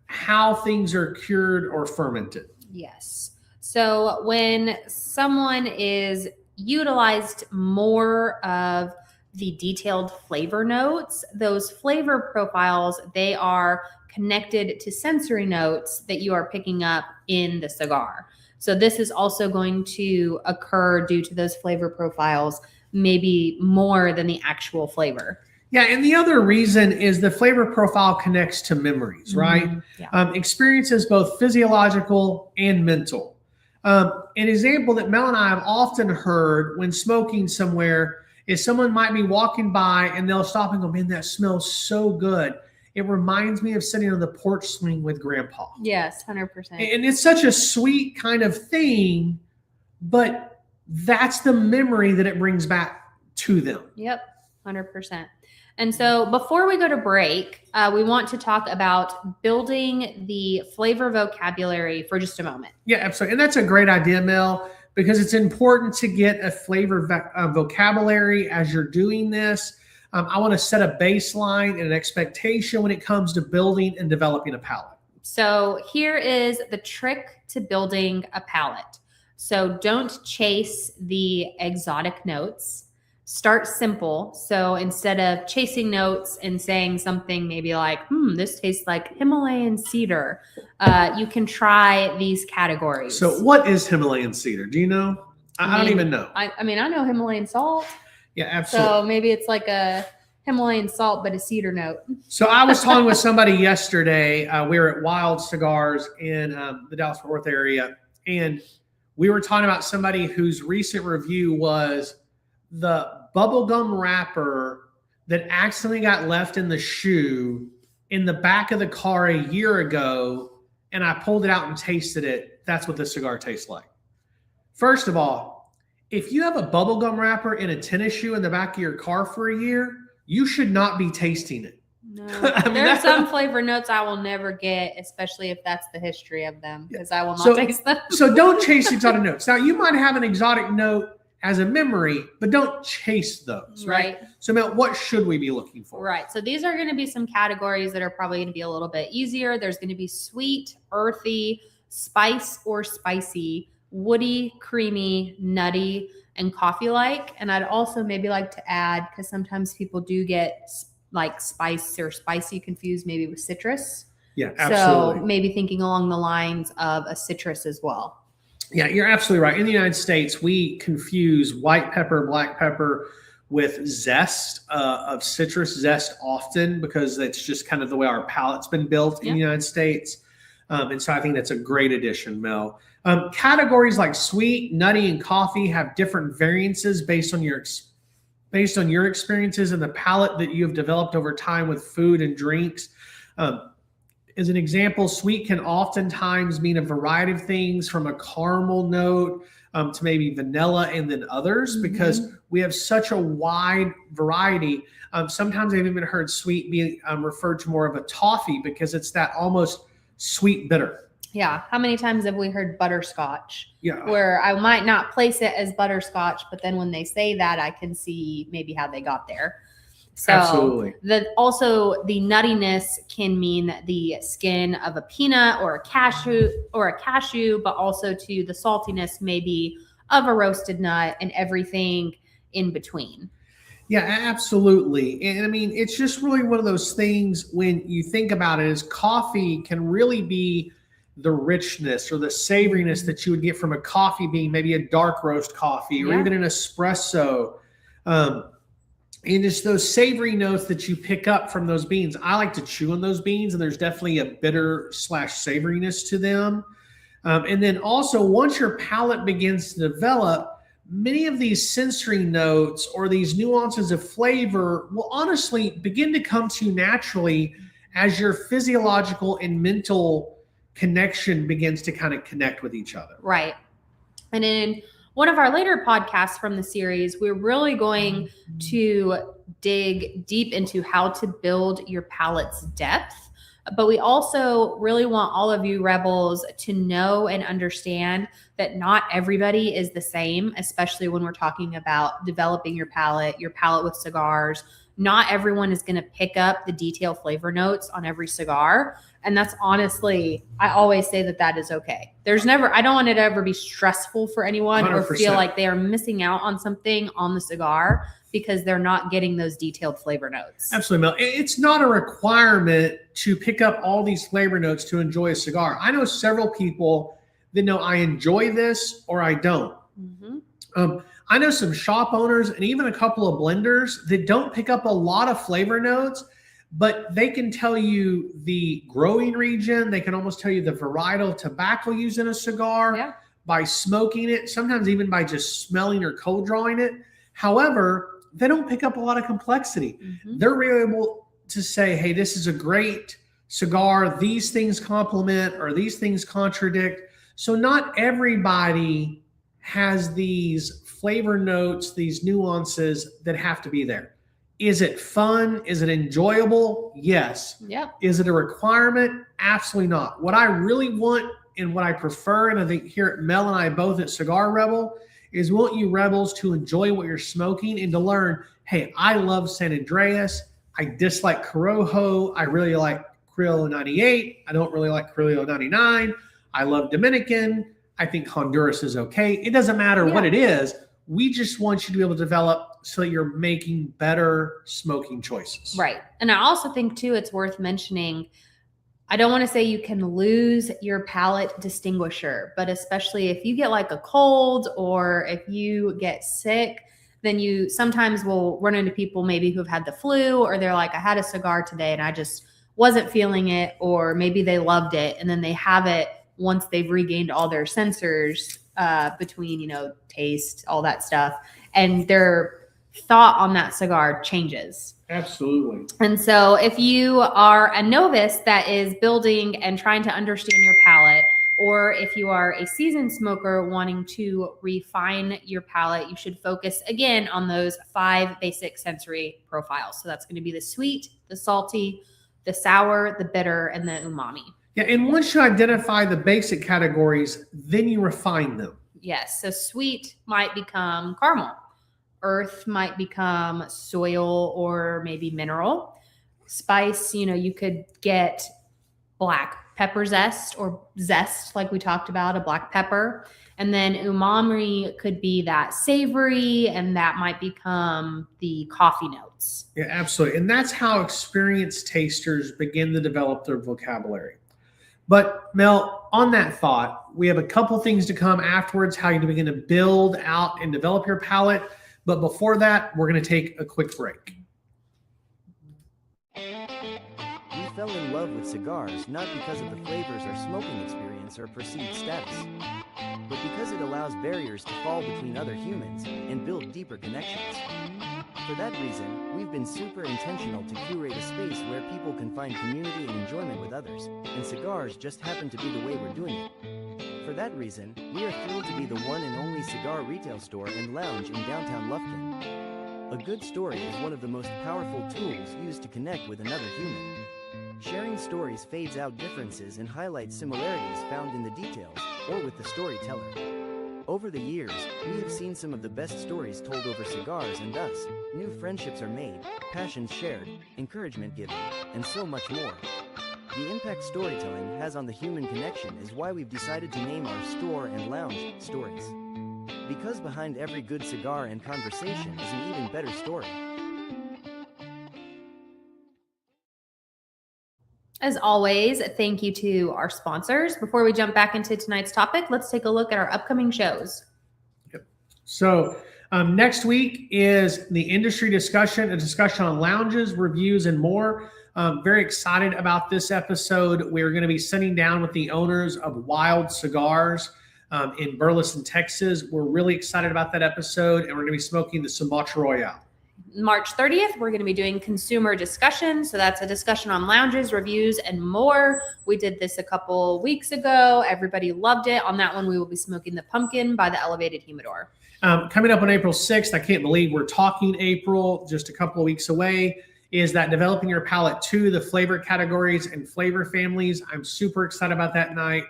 how things are cured or fermented. Yes. So when someone is utilized more of the detailed flavor notes, those flavor profiles, they are connected to sensory notes that you are picking up in the cigar. So this is also going to occur due to those flavor profiles, maybe more than the actual flavor. Yeah, and the other reason is the flavor profile connects to memories, right? Mm-hmm. Yeah. Experiences both physiological and mental. An example that Mel and I have often heard when smoking somewhere is someone might be walking by and they'll stop and go, man, that smells so good. It reminds me of sitting on the porch swing with Grandpa. Yes, 100%. And it's such a sweet kind of thing, but that's the memory that it brings back to them. Yep, 100%. And so before we go to break, we want to talk about building the flavor vocabulary for just a moment. Yeah, absolutely. And that's a great idea, Mel, because it's important to get a flavor vocabulary as you're doing this. I want to set a baseline and an expectation when it comes to building and developing a palate. So here is the trick to building a palate. So don't chase the exotic notes. Start simple. So instead of chasing notes and saying something maybe like, this tastes like Himalayan cedar, you can try these categories. So what is Himalayan cedar? Do you know? I don't even know. I know Himalayan salt. Yeah, absolutely. So maybe it's like a Himalayan salt, but a cedar note. So I was talking with somebody yesterday. We were at Wild Cigars in the Dallas-Fort Worth area, and we were talking about somebody whose recent review was the bubblegum wrapper that accidentally got left in the shoe in the back of the car a year ago, and I pulled it out and tasted it. That's what this cigar tastes like. First of all, if you have a bubblegum wrapper in a tennis shoe in the back of your car for a year, you should not be tasting it. No, there's some flavor notes I will never get, especially if that's the history of them, because I will not taste them. So don't chase exotic notes. Now, you might have an exotic note as a memory, but don't chase those, right? So, Mel, what should we be looking for? Right. So these are going to be some categories that are probably going to be a little bit easier. There's going to be sweet, earthy, spice or spicy, woody, creamy, nutty, and coffee-like. And I'd also maybe like to add, because sometimes people do get like spice or spicy confused maybe with citrus. Yeah, absolutely. So maybe thinking along the lines of a citrus as well. Yeah, you're absolutely right. In the United States, we confuse white pepper, black pepper with zest of citrus zest often because it's just kind of the way our palate's been built in the United States. And so I think that's a great addition, Mel. Categories like sweet, nutty, and coffee have different variances based on your experiences and the palate that you have developed over time with food and drinks. As an example, sweet can oftentimes mean a variety of things from a caramel note to maybe vanilla and then others because we have such a wide variety. Sometimes I've even heard sweet be referred to more of a toffee because it's that almost sweet bitter. Yeah. How many times have we heard butterscotch? Yeah. Where I might not place it as butterscotch, but then when they say that, I can see maybe how they got there. So absolutely. Also the nuttiness can mean the skin of a peanut or a cashew, but also to the saltiness maybe of a roasted nut and everything in between. Yeah, absolutely. And I mean, it's just really one of those things when you think about it is coffee can really be the richness or the savoriness that you would get from a coffee bean, maybe a dark roast coffee or even an espresso. And it's those savory notes that you pick up from those beans. I like to chew on those beans, and there's definitely a bitter / savoriness to them. And then also, once your palate begins to develop, many of these sensory notes or these nuances of flavor will honestly begin to come to you naturally as your physiological and mental connection begins to kind of connect with each other. Right. And in one of our later podcasts from the series, we're really going to dig deep into how to build your palate's depth. But we also really want all of you rebels to know and understand that not everybody is the same, especially when we're talking about developing your palate with cigars. Not everyone is going to pick up the detailed flavor notes on every cigar. And that's honestly, I always say that is okay. I don't want it to ever be stressful for anyone 100%. Or feel like they are missing out on something on the cigar because they're not getting those detailed flavor notes. Absolutely, Mel. It's not a requirement to pick up all these flavor notes to enjoy a cigar. I know several people that know I enjoy this or I don't. I know some shop owners and even a couple of blenders that don't pick up a lot of flavor notes, but they can tell you the growing region. They can almost tell you the varietal tobacco used in a cigar by smoking it, sometimes even by just smelling or cold drawing it. However, they don't pick up a lot of complexity. They're really able to say, hey, this is a great cigar. These things complement or these things contradict. So not everybody has these flavor notes, these nuances that have to be there. Is it fun? Is it enjoyable? Yes. Yep. Is it a requirement? Absolutely not. What I really want and what I prefer, and I think here at Mel and I both at Cigar Rebel, is we want you rebels to enjoy what you're smoking and to learn, hey, I love San Andreas. I dislike Corojo. I really like Criollo 98. I don't really like Criollo 99. I love Dominican. I think Honduras is okay. It doesn't matter what it is. We just want you to be able to develop so that you're making better smoking choices. Right. And I also think too, it's worth mentioning, I don't want to say you can lose your palate distinguisher, but especially if you get like a cold or if you get sick, then you sometimes will run into people maybe who've had the flu, or they're like, I had a cigar today and I just wasn't feeling it, or maybe they loved it and then they have it once they've regained all their sensors between, taste, all that stuff, and their thought on that cigar changes. Absolutely. And so if you are a novice that is building and trying to understand your palate, or if you are a seasoned smoker wanting to refine your palate, you should focus again on those 5 basic sensory profiles. So that's going to be the sweet, the salty, the sour, the bitter, and the umami. Yeah, and once you identify the basic categories, then you refine them. Yes, so sweet might become caramel. Earth might become soil or maybe mineral. Spice, you could get black pepper zest or zest, like we talked about, a black pepper. And then umami could be that savory, and that might become the coffee notes. Yeah, absolutely. And that's how experienced tasters begin to develop their vocabulary. But Mel, on that thought, we have a couple things to come afterwards, how you begin to build out and develop your palate. But before that, we're going to take a quick break. We fell in love with cigars not because of the flavors or smoking experience or perceived status, but because it allows barriers to fall between other humans and build deeper connections. For that reason, we've been super intentional to curate a space where people can find community and enjoyment with others, and cigars just happen to be the way we're doing it. For that reason, we are thrilled to be the one and only cigar retail store and lounge in downtown Lufkin. A good story is one of the most powerful tools used to connect with another human. Sharing stories fades out differences and highlights similarities found in the details or with the storyteller. Over the years, we have seen some of the best stories told over cigars, and thus, new friendships are made, passions shared, encouragement given, and so much more. The impact storytelling has on the human connection is why we've decided to name our store and lounge Stories. Because behind every good cigar and conversation is an even better story. As always, thank you to our sponsors. Before we jump back into tonight's topic, let's take a look at our upcoming shows. Yep. So next week is the industry discussion, a discussion on lounges, reviews, and more. Very excited about this episode. We're going to be sitting down with the owners of Wild Cigars in Burleson, Texas. We're really excited about that episode, and we're going to be smoking the Sumatra Royale. March 30th, we're going to be doing consumer discussion. So that's a discussion on lounges, reviews, and more. We did this a couple weeks ago. Everybody loved it. On that one, we will be smoking the pumpkin by the Elevated Humidor. Coming up on April 6th, I can't believe we're talking April, just a couple of weeks away, is that Developing Your Palate 2, the flavor categories and flavor families. I'm super excited about that night.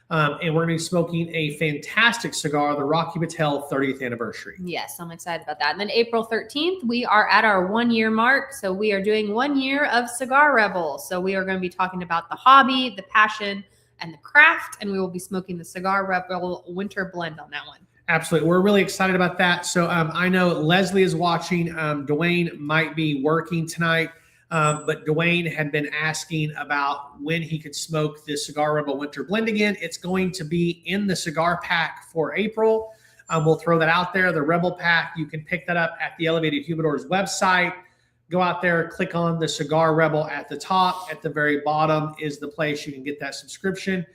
And we're going to be smoking a fantastic cigar, the Rocky Patel 30th anniversary. Yes, I'm excited about that. And then April 13th, we are at our 1 year mark. So we are doing 1 year of Cigar Rebel. So we are going to be talking about the hobby, the passion, and the craft. And we will be smoking the Cigar Rebel winter blend on that one. Absolutely. We're really excited about that. So I know Leslie is watching. Dwayne might be working tonight. But Dwayne had been asking about when he could smoke the Cigar Rebel Winter Blend again. It's going to be in the cigar pack for April. We'll throw that out there. The Rebel Pack, you can pick that up at the Elevated Humidor's website. Go out there, click on the Cigar Rebel at the top. At the very bottom is the place you can get that subscription.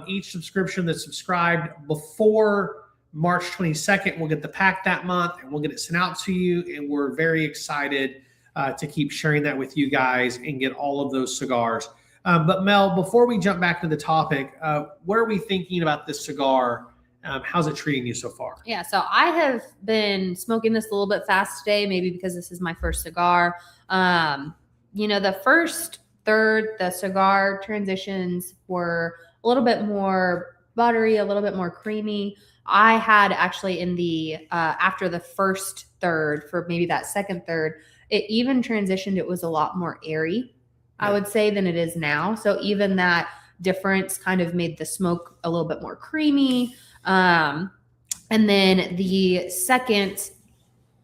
Each subscription that's subscribed before March 22nd, we'll get the pack that month, and we'll get it sent out to you. And we're very excited to keep sharing that with you guys and get all of those cigars. But Mel, before we jump back to the topic, what are we thinking about this cigar How's it treating you so far? Yeah, so I have been smoking this a little bit fast today, maybe because this is my first cigar. The first third, the cigar transitions were a little bit more buttery, a little bit more creamy. I had actually in the after the first third, for maybe that second third, it even transitioned. It was a lot more airy, I would say, than it is now. So even that difference kind of made the smoke a little bit more creamy. And then the second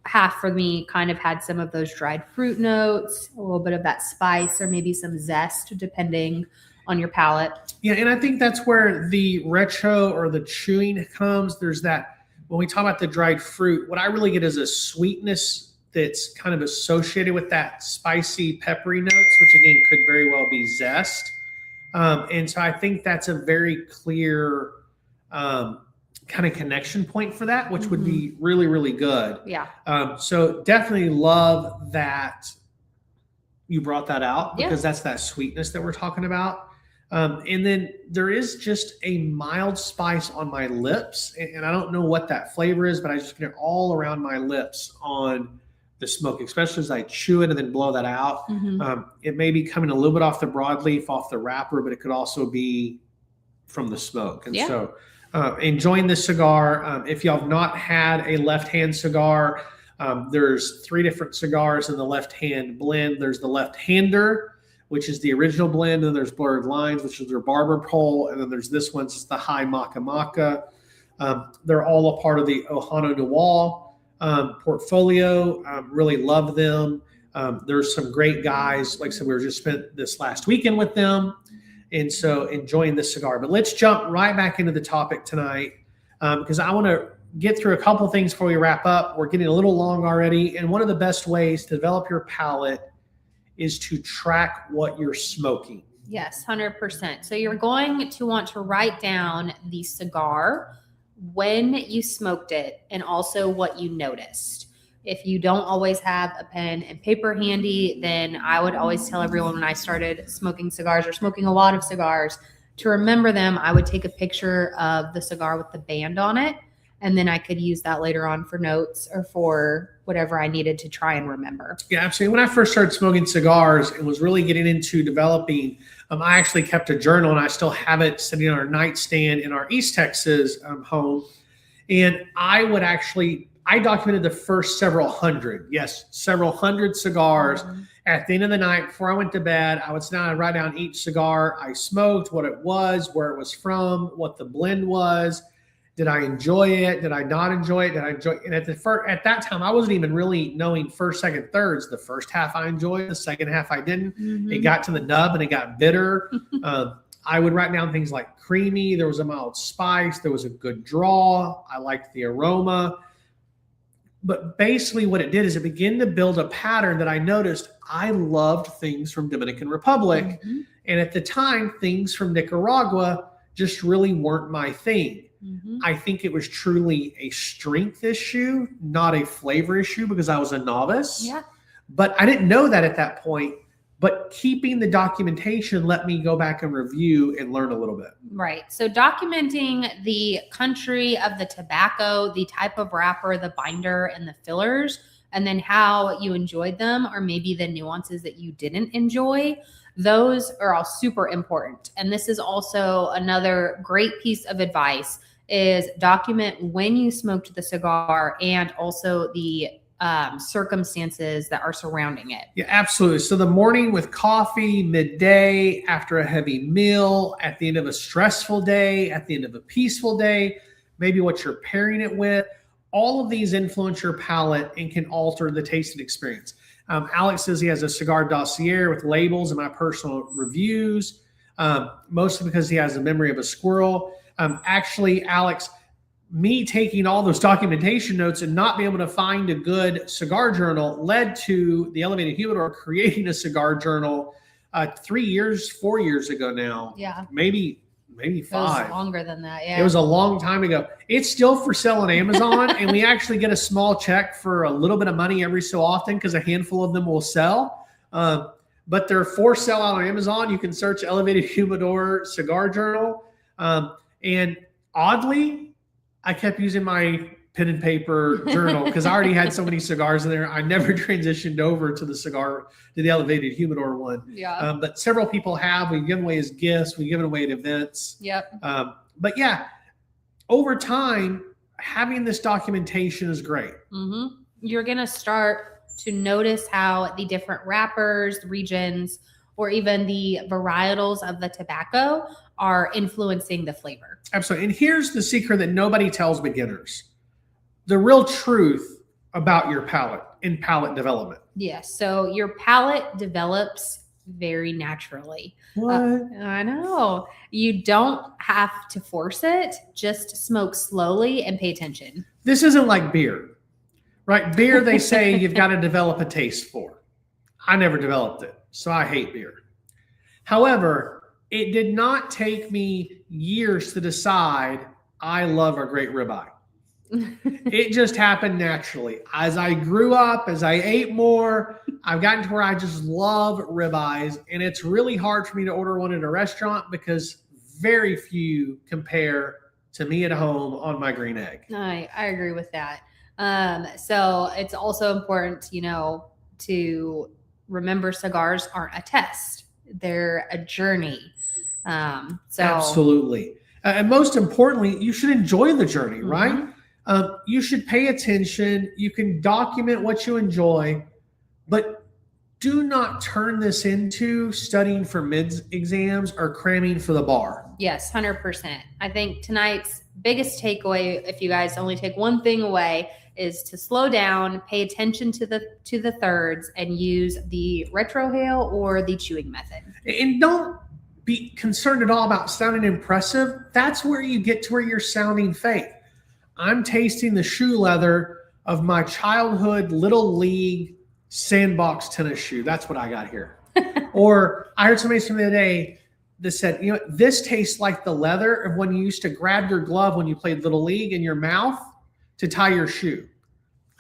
half for me kind of had some of those dried fruit notes, a little bit of that spice, or maybe some zest, depending on your palate. Yeah, and I think that's where the retro or the chewing comes. There's that, when we talk about the dried fruit, what I really get is a sweetness that's kind of associated with that spicy, peppery notes, which again could very well be zest. And so I think that's a very clear kind of connection point for that, which would be really, really good. Yeah. So definitely love that you brought that out, because that's that sweetness that we're talking about. And then there is just a mild spice on my lips, and I don't know what that flavor is, but I just get it all around my lips on the smoke, especially as I chew it and then blow that out. It may be coming a little bit off the broadleaf, off the wrapper, but it could also be from the smoke. And so enjoying this cigar. If y'all have not had a left-hand cigar, there's 3 different cigars in the left-hand blend. There's the left-hander, which is the original blend, and there's Blurred Lines, which is their barber pole, and then there's this one, it's the High Maca Maca. They're all a part of the Ohana Noir portfolio. Really love them. There's some great guys. Like I said, we were just spent this last weekend with them, and so enjoying this cigar. But let's jump right back into the topic tonight, because I want to get through a couple of things before we wrap up. We're getting a little long already, and one of the best ways to develop your palate is to track what you're smoking. Yes, 100%. So you're going to want to write down the cigar, when you smoked it, and also what you noticed. If you don't always have a pen and paper handy, then I would always tell everyone when I started smoking cigars, or smoking a lot of cigars, to remember them. I would take a picture of the cigar with the band on it, and then I could use that later on for notes or for whatever I needed to try and remember. Yeah, absolutely. When I first started smoking cigars and was really getting into developing, I actually kept a journal, and I still have it sitting on our nightstand in our East Texas home. And I documented the first several hundred cigars. At the end of the night, before I went to bed, I would sit down and write down each cigar I smoked, what it was, where it was from, what the blend was. Did I enjoy it? Did I not enjoy it? And at that time, I wasn't even really knowing first, second, thirds. The first half I enjoyed, the second half I didn't. It got to the nub and it got bitter. I would write down things like creamy. There was a mild spice. There was a good draw. I liked the aroma. But basically what it did is it began to build a pattern that I noticed. I loved things from Dominican Republic. And at the time, things from Nicaragua just really weren't my thing. I think it was truly a strength issue, not a flavor issue, because I was a novice. But I didn't know that at that point. But keeping the documentation let me go back and review and learn a little bit. Right. So documenting the country of the tobacco, the type of wrapper, the binder, and the fillers, and then how you enjoyed them, or maybe the nuances that you didn't enjoy, those are all super important. And this is also another great piece of advice, is document when you smoked the cigar and also the circumstances that are surrounding it. Yeah, absolutely. So the morning with coffee, midday, after a heavy meal, at the end of a stressful day, at the end of a peaceful day, maybe what you're pairing it with, all of these influence your palate and can alter the tasting experience. Alex says he has a cigar dossier with labels and my personal reviews, mostly because he has the memory of a squirrel. Actually, Alex, me taking all those documentation notes and not being able to find a good cigar journal led to the Elevated Humidor creating a cigar journal 4 years ago now. Yeah. Maybe 5. It was longer than that. Yeah. It was a long time ago. It's still for sale on Amazon, and we actually get a small check for a little bit of money every so often because a handful of them will sell. But they're for sale on Amazon. You can search Elevated Humidor Cigar Journal. And oddly, I kept using my pen and paper journal because I already had so many cigars in there. I never transitioned over to the elevated humidor one. Yeah. But several people have. We've given away as gifts. We've given away at events. Yep. But yeah, over time, having this documentation is great. Mm-hmm. You're going to start to notice how the different wrappers, regions, or even the varietals of the tobacco are influencing the flavor. Absolutely. And here's the secret that nobody tells beginners. The real truth about your palate in palate development. Yes. So your palate develops very naturally. What? I know. You don't have to force it. Just smoke slowly and pay attention. This isn't like beer, right? Beer, they say you've got to develop a taste for. I never developed it, so I hate beer. However, it did not take me years to decide I love a great ribeye. It just happened naturally. As I grew up, as I ate more, I've gotten to where I just love ribeyes. And it's really hard for me to order one in a restaurant because very few compare to me at home on my green egg. I agree with that. So it's also important, to remember cigars aren't a test. They're a journey. Absolutely. And most importantly, you should enjoy the journey, right? You should pay attention. You can document what you enjoy, but do not turn this into studying for mid exams or cramming for the bar. Yes, 100%. I think tonight's biggest takeaway, if you guys only take one thing away, is to slow down, pay attention to the thirds, and use the retrohale or the chewing method. And don't be concerned at all about sounding impressive. That's where you get to where you're sounding fake. I'm tasting the shoe leather of my childhood little league sandbox tennis shoe. That's what I got here. Or I heard somebody say the other day that said, this tastes like the leather of when you used to grab your glove when you played little league in your mouth to tie your shoe.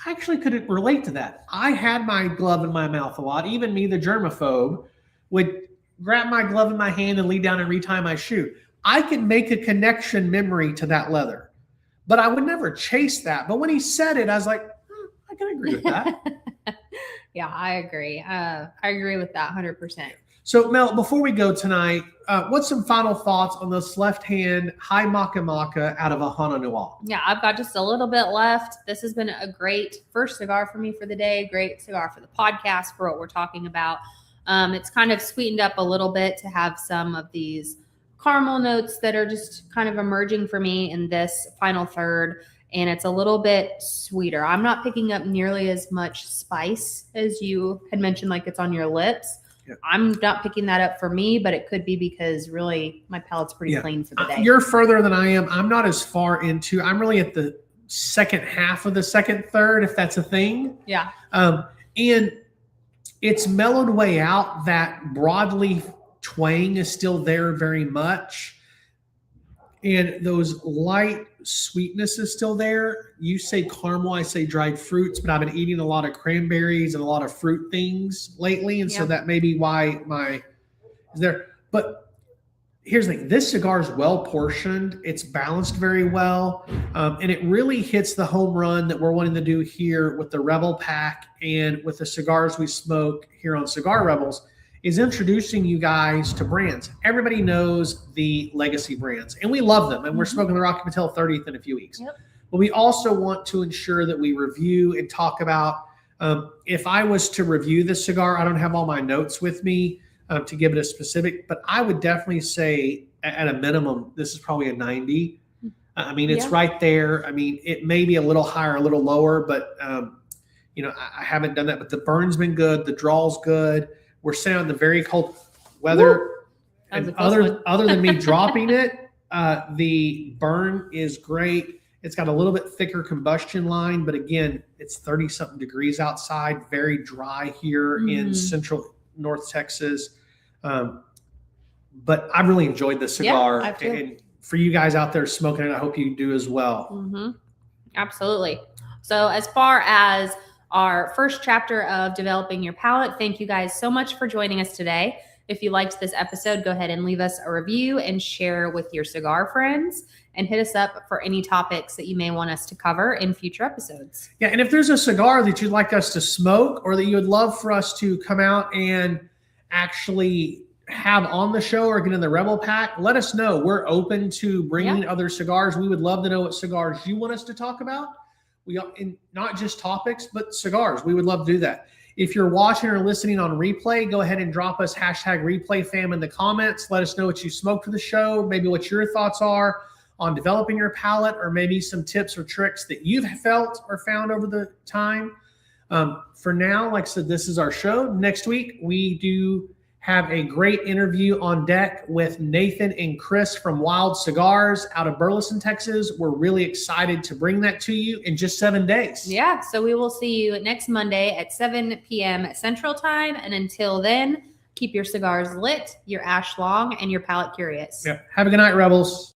I actually couldn't relate to that. I had my glove in my mouth a lot. Even me, the germaphobe, would grab my glove in my hand and lean down and retie my shoe. I can make a connection memory to that leather. But I would never chase that. But when he said it, I was like, I can agree with that. Yeah, I agree. I agree with that 100%. So, Mel, before we go tonight, what's some final thoughts on this left-hand high Maka out of a Hana Noir? Yeah, I've got just a little bit left. This has been a great first cigar for me for the day, great cigar for the podcast for what we're talking about. It's kind of sweetened up a little bit to have some of these caramel notes that are just kind of emerging for me in this final third, and it's a little bit sweeter. I'm not picking up nearly as much spice as you had mentioned, like it's on your lips. Yep. I'm not picking that up for me, but it could be because really my palate's pretty clean for the day. You're further than I am. I'm not as far into, I'm really at the second half of the second third, if that's a thing. Yeah. And it's mellowed way out. That broadleaf twang is still there very much. And those light sweetness is still there. You say caramel, I say dried fruits, but I've been eating a lot of cranberries and a lot of fruit things lately. And so that may be why is there. But here's the thing. This cigar is well portioned. It's balanced very well. And it really hits the home run that we're wanting to do here with the Rebel pack and with the cigars we smoke here on Cigar Rebels, is introducing you guys to brands. Everybody knows the legacy brands, and we love them. And we're smoking the Rocky Patel 30th in a few weeks. Yep. But we also want to ensure that we review and talk about, if I was to review this cigar, I don't have all my notes with me to give it a specific, but I would definitely say at a minimum, this is probably a 90. I mean, it's right there. I mean, it may be a little higher, a little lower, but I haven't done that, but the burn's been good. The draw's good. We're sitting out in the very cold weather. And other than me dropping it, the burn is great. It's got a little bit thicker combustion line, but again, it's 30-something degrees outside, very dry here in central North Texas. But I really enjoyed the cigar. And for you guys out there smoking it, I hope you do as well. Absolutely. So as far as our first chapter of Developing Your Palate, thank you guys so much for joining us today. If you liked this episode, go ahead and leave us a review and share with your cigar friends, and hit us up for any topics that you may want us to cover in future episodes. Yeah, and if there's a cigar that you'd like us to smoke or that you would love for us to come out and actually have on the show or get in the Rebel Pack, let us know. We're open to bringing other cigars. We would love to know what cigars you want us to talk about. And not just topics, but cigars. We would love to do that. If you're watching or listening on replay, go ahead and drop us #ReplayFam in the comments. Let us know what you smoked for the show, maybe what your thoughts are on developing your palate, or maybe some tips or tricks that you've felt or found over the time. For now, like I said, this is our show. Next week, we do have a great interview on deck with Nathan and Chris from Wild Cigars out of Burleson, Texas. We're really excited to bring that to you in just 7 days. Yeah, so we will see you next Monday at 7 p.m. Central Time. And until then, keep your cigars lit, your ash long, and your palate curious. Yeah. Have a good night, Rebels.